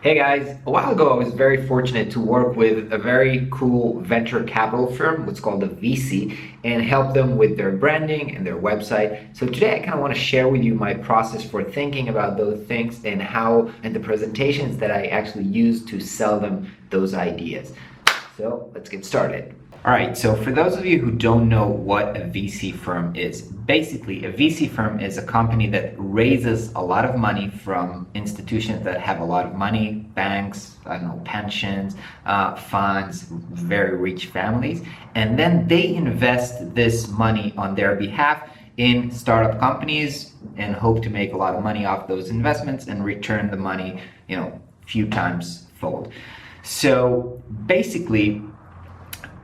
Hey guys, a while ago I was very fortunate to work with a very cool venture capital firm, what's called a VC, and help them with their branding and their website. So today I kind of want to share with you my process for thinking about those things and the presentations that I actually use to sell them those ideas. So let's get started. All right, so for those of you who don't know what a VC firm is, basically a VC firm is a company that raises a lot of money from institutions that have a lot of money, banks, I don't know, pensions, funds, very rich families, and then they invest this money on their behalf in startup companies and hope to make a lot of money off those investments and return the money, few times fold. So basically,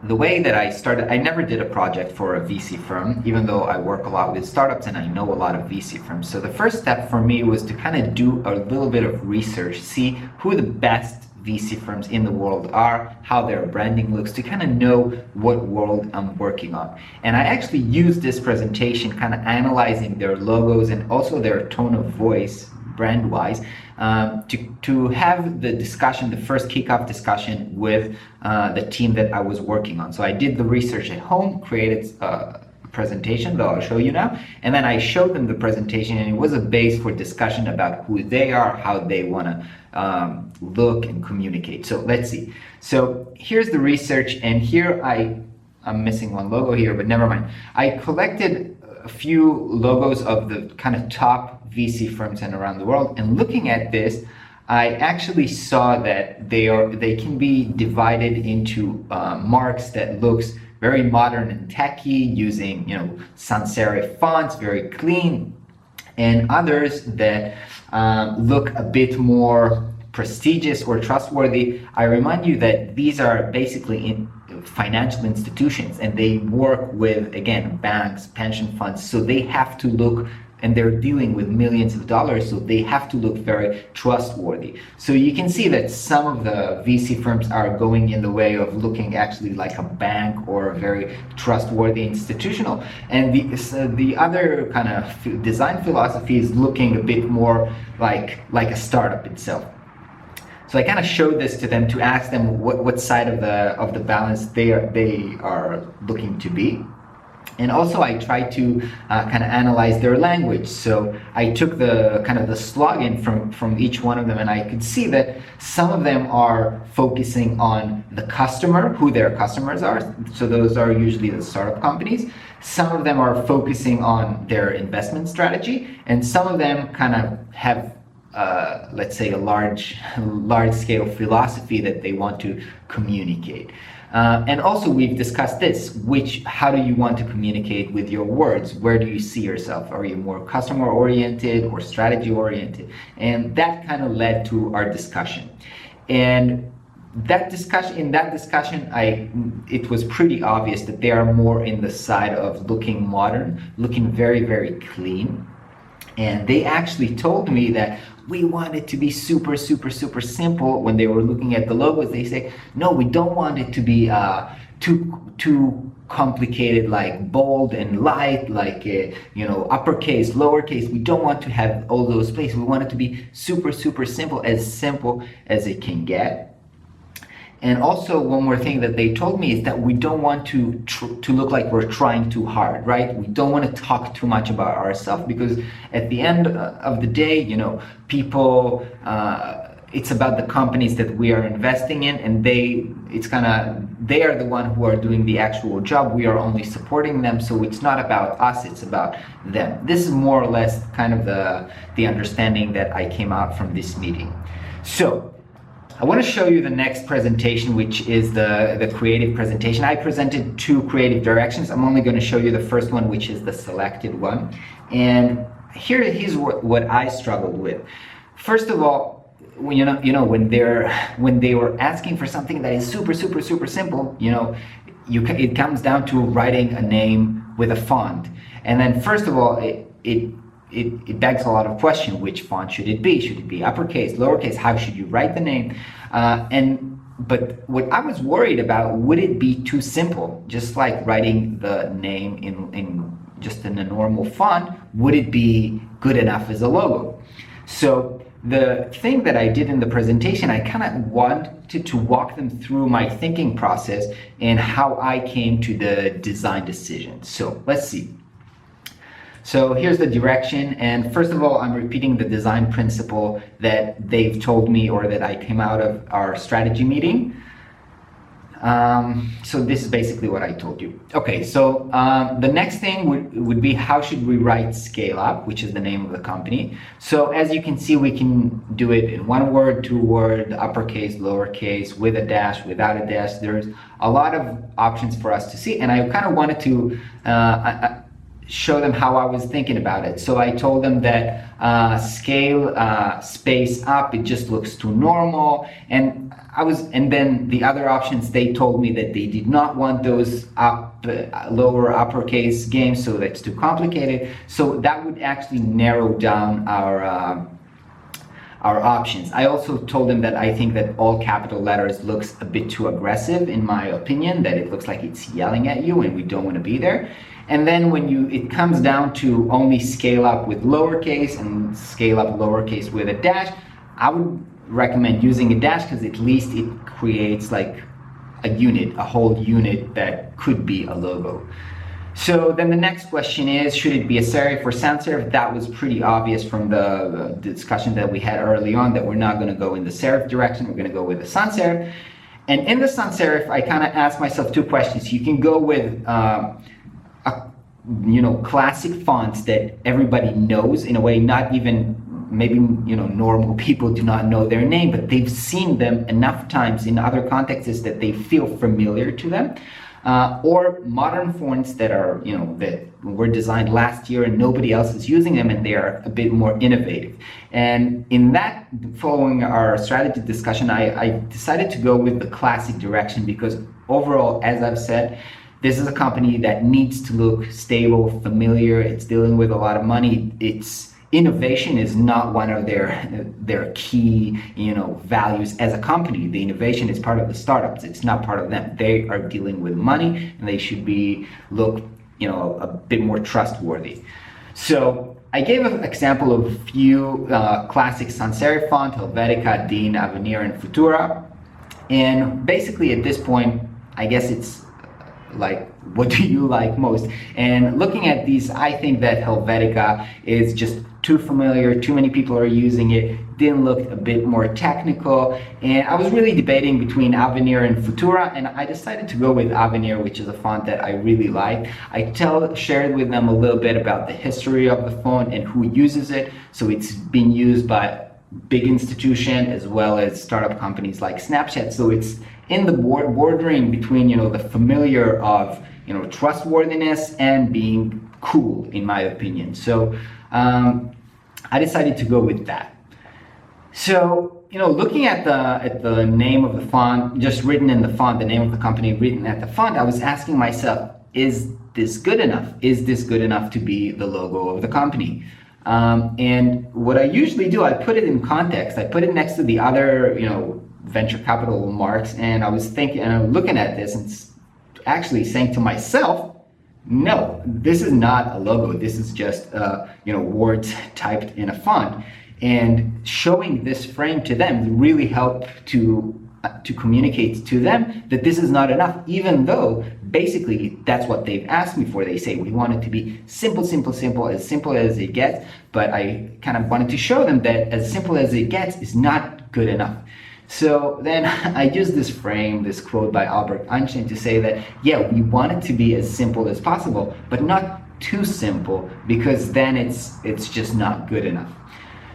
the way that I started, I never did a project for a VC firm, even though I work a lot with startups and I know a lot of VC firms. So the first step for me was to kind of do a little bit of research, see who the best VC firms in the world are, how their branding looks, to kind of know what world I'm working on. And I actually used this presentation kind of analyzing their logos and also their tone of voice brand-wise, to have the discussion, the first kickoff discussion with the team that I was working on. So I did the research at home, created a presentation that I'll show you now, and then I showed them the presentation, and it was a base for discussion about who they are, how they want to look and communicate. So let's see. So here's the research, and here I'm missing one logo here, but never mind. I collected a few logos of the kind of top VC firms and around the world, and looking at this, I actually saw that they can be divided into marks that looks very modern and techy, using sans serif fonts, very clean, and others that look a bit more prestigious or trustworthy. I remind you that these are basically financial institutions, and they work with, again, banks, pension funds, so they have to look, and they're dealing with millions of dollars, so they have to look very trustworthy. So you can see that some of the VC firms are going in the way of looking actually like a bank or a very trustworthy institutional, and the other kind of design philosophy is looking a bit more like a startup itself. So I kind of showed this to them to ask them what side of the balance they are looking to be. And also I tried to kind of analyze their language. So I took the kind of the slogan from each one of them, and I could see that some of them are focusing on the customer, who their customers are. So those are usually the startup companies. Some of them are focusing on their investment strategy, and some of them kind of have let's say a large scale philosophy that they want to communicate. And also we've discussed this, how do you want to communicate with your words? Where do you see yourself? Are you more customer oriented or strategy oriented? And that kind of led to our discussion. And in that discussion, it was pretty obvious that they are more in the side of looking modern, looking very, very clean. And they actually told me that we want it to be super, super, super simple. When they were looking at the logos, they say, no, we don't want it to be too complicated, like bold and light, like uppercase, lowercase. We don't want to have all those places. We want it to be super, super simple as it can get. And also one more thing that they told me is that we don't want to look like we're trying too hard, right? We don't want to talk too much about ourselves, because at the end of the day, people, it's about the companies that we are investing in, and they are the one who are doing the actual job. We are only supporting them, so it's not about us, it's about them. This is more or less kind of the understanding that I came out from this meeting. So I want to show you the next presentation, which is the creative presentation. I presented two creative directions. I'm only going to show you the first one, which is the selected one. And here's what I struggled with. First of all, when they were asking for something that is super, super, super simple, it comes down to writing a name with a font. And then first of all, it begs a lot of questions. Which font should it be? Should it be uppercase, lowercase? How should you write the name? But what I was worried about, would it be too simple? Just like writing the name in a normal font, would it be good enough as a logo? So the thing that I did in the presentation, I kind of wanted to walk them through my thinking process and how I came to the design decision. So let's see. So here's the direction, and first of all, I'm repeating the design principle that they've told me or that I came out of our strategy meeting. So this is basically what I told you. Okay, so the next thing would be how should we write scale up, which is the name of the company. So as you can see, we can do it in one word, two word, uppercase, lowercase, with a dash, without a dash. There's a lot of options for us to see, and I kind of wanted to show them how I was thinking about it. So I told them that scale space up, it just looks too normal, and then the other options, they told me that they did not want those lower uppercase games, so that's too complicated. So that would actually narrow down our options. I also told them that I think that all capital letters looks a bit too aggressive, in my opinion, that it looks like it's yelling at you and we don't want to be there. And then when it comes down to only scale up with lowercase and scale up lowercase with a dash, I would recommend using a dash because at least it creates like a unit, a whole unit that could be a logo. So then the next question is, should it be a serif or sans serif? That was pretty obvious from the discussion that we had early on, that we're not going to go in the serif direction, we're going to go with the sans serif. And in the sans serif, I kind of asked myself two questions. You can go with classic fonts that everybody knows in a way, not even maybe normal people do not know their name, but they've seen them enough times in other contexts that they feel familiar to them. Or modern fonts that are, that were designed last year and nobody else is using them, and they are a bit more innovative. And in that, following our strategy discussion, I decided to go with the classic direction because overall, as I've said, this is a company that needs to look stable, familiar. It's dealing with a lot of money. Innovation is not one of their key, values as a company. The innovation is part of the startups. It's not part of them. They are dealing with money, and they should look a bit more trustworthy. So I gave an example of a few classic sans serif font: Helvetica, Dean, Avenir, and Futura. And basically at this point, I guess it's like, what do you like most? And looking at these, I think that Helvetica is just too familiar, too many people are using it, Dean looked a bit more technical, and I was really debating between Avenir and Futura, and I decided to go with Avenir, which is a font that I really like. I shared with them a little bit about the history of the font and who uses it. So it's being used by big institutions as well as startup companies like Snapchat. So it's in the bordering between the familiar of trustworthiness and being cool, in my opinion. So I decided to go with that. So looking at the name of the font, just written in the font, the name of the company written at the font, I was asking myself, is this good enough? Is this good enough to be the logo of the company? And what I usually do, I put it in context. I put it next to the other, venture capital marks, and I was thinking, and I'm looking at this and actually saying to myself, no, this is not a logo. This is just, words typed in a font. And showing this frame to them really helped to communicate to them that this is not enough, even though basically that's what they've asked me for. They say we want it to be simple, as simple as it gets, but I kind of wanted to show them that as simple as it gets is not good enough. So then I used this frame, this quote by Albert Einstein, to say that, yeah, we want it to be as simple as possible, but not too simple, because then it's just not good enough.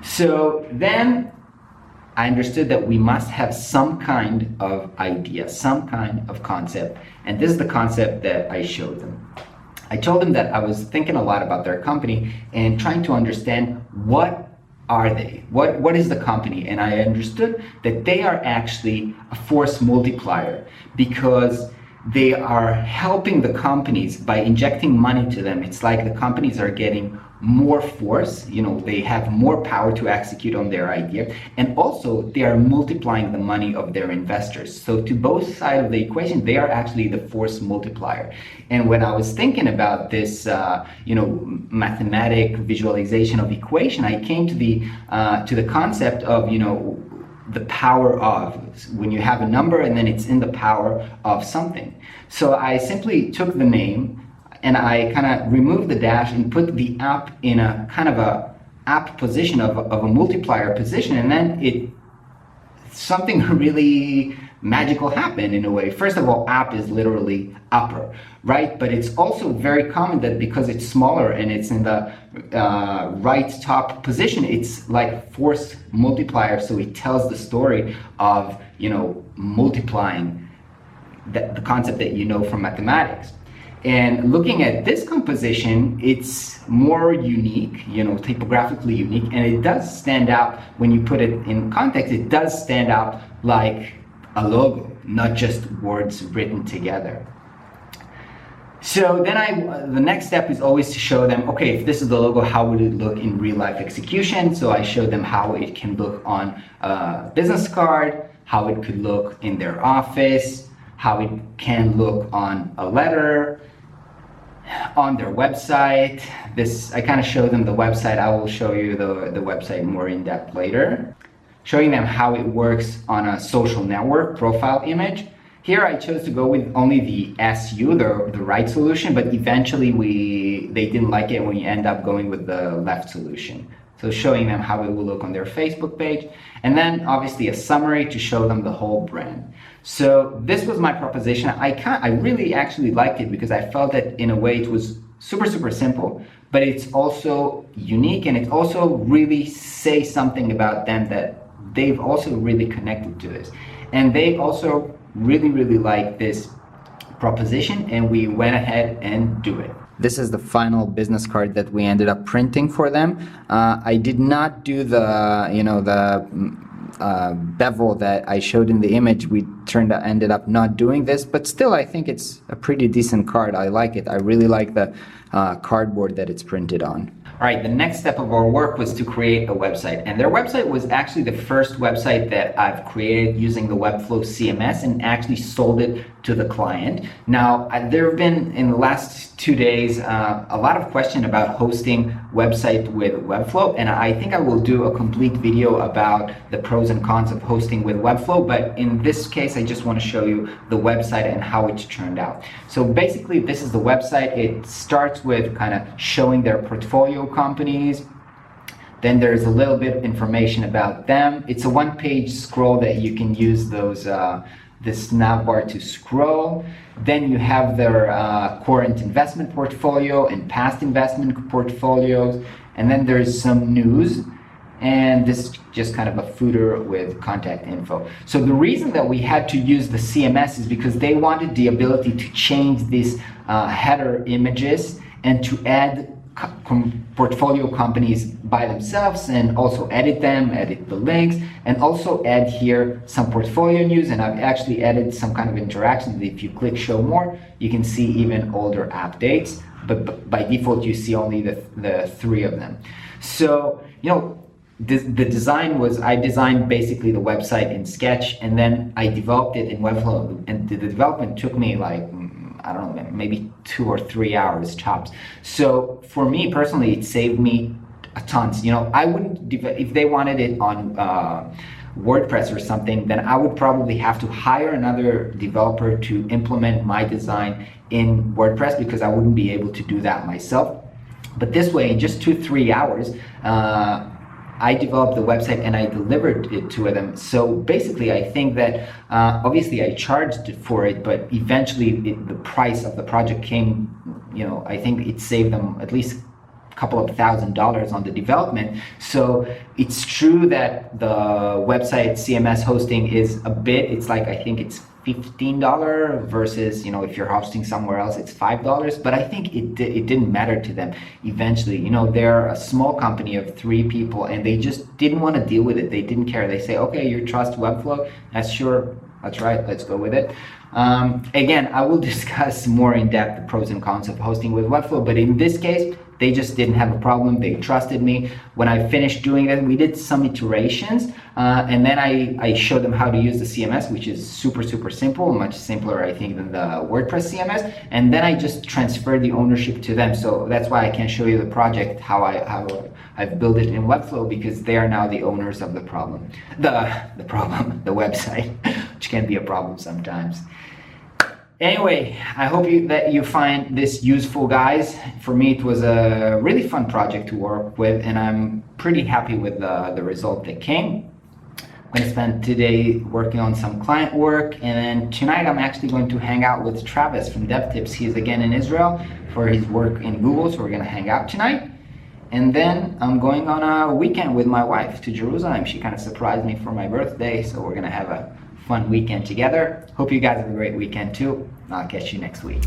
So then I understood that we must have some kind of idea, some kind of concept, and this is the concept that I showed them. I told them that I was thinking a lot about their company and trying to understand what are they? What is the company? And I understood that they are actually a force multiplier, because they are helping the companies by injecting money to them. It's like the companies are getting more force, they have more power to execute on their idea, and also they are multiplying the money of their investors. So to both sides of the equation, they are actually the force multiplier. And when I was thinking about this, mathematic visualization of equation, I came to the concept of, the power of, when you have a number and then it's in the power of something. So I simply took the name and I kind of removed the dash and put the app in a kind of a app position of a multiplier position, and then something really magical happened in a way. First of all, app is literally upper, right? But it's also very common that because it's smaller and it's in the right top position, it's like force multiplier. So it tells the story of, multiplying the concept that you know from mathematics. And looking at this composition, it's more unique, typographically unique, and it does stand out when you put it in context. It does stand out like a logo, not just words written together. So then the next step is always to show them, okay, if this is the logo, how would it look in real life execution? So I showed them how it can look on a business card, how it could look in their office, how it can look on a letter, on their website. I kind of showed them the website. I will show you the website more in depth later. Showing them how it works on a social network profile image. Here I chose to go with only the SU, the right solution, but eventually they didn't like it and we end up going with the left solution. So showing them how it will look on their Facebook page, and then obviously a summary to show them the whole brand. So this was my proposition. I really actually liked it because I felt that in a way it was super, super simple, but it's also unique, and it also really says something about them that they've also really connected to this. And they also really, really like this proposition, and we went ahead and do it. This is the final business card that we ended up printing for them. I did not do the bevel that I showed in the image. We ended up not doing this, but still I think it's a pretty decent card. I like it. I really like the cardboard that it's printed on. All right, the next step of our work was to create a website, and their website was actually the first website that I've created using the Webflow CMS and actually sold it to the client. Now, there have been, in the last 2 days, a lot of question about hosting website with Webflow, and I think I will do a complete video about the pros and cons of hosting with Webflow, but in this case, I just want to show you the website and how it turned out. So basically, this is the website. It starts with kind of showing their portfolio companies. Then there's a little bit of information about them. It's a one-page scroll that you can use this navbar to scroll. Then you have their current investment portfolio and past investment portfolios. And then there's some news. And this is just kind of a footer with contact info. So the reason that we had to use the CMS is because they wanted the ability to change these header images and to add portfolio companies by themselves, and also edit them, edit the links, and also add here some portfolio news. And I've actually added some kind of interaction. If you click show more, you can see even older updates, but by default you see only the 3 of them. So the design was, I designed basically the website in Sketch, and then I developed it in Webflow, and the development took me like, I don't know, maybe 2 or 3 hours tops. So for me personally, it saved me a ton. I wouldn't, if they wanted it on WordPress or something, then I would probably have to hire another developer to implement my design in WordPress, because I wouldn't be able to do that myself. But this way, in just 2-3 hours, I developed the website and I delivered it to them. So basically, I think that obviously I charged for it, but eventually the price of the project came, I think it saved them at least a couple of $1,000s on the development. So it's true that the website CMS hosting is a bit, it's like, I think it's $15 versus, if you're hosting somewhere else, it's $5. But I think it didn't matter to them eventually. They're a small company of 3 people, and they just didn't want to deal with it. They didn't care. They say, okay, you trust Webflow? That's sure. That's right. Let's go with it. Again, I will discuss more in depth the pros and cons of hosting with Webflow, but in this case, They just didn't have a problem. They trusted me. When I finished doing it, we did some iterations, and then I showed them how to use the CMS, which is super simple, much simpler, I think, than the WordPress CMS. And then I just transferred the ownership to them. So that's why I can show you the project, how I've built it in Webflow, because they are now the owners of the problem, the website, which can be a problem sometimes. Anyway, I hope that you find this useful, guys. For me, it was a really fun project to work with, and I'm pretty happy with the result that came. I'm going to spend today working on some client work, and then tonight I'm actually going to hang out with Travis from DevTips. He's again in Israel for his work in Google, so we're going to hang out tonight. And then I'm going on a weekend with my wife to Jerusalem. She kind of surprised me for my birthday, so we're going to have a fun weekend together. Hope you guys have a great weekend too. I'll catch you next week.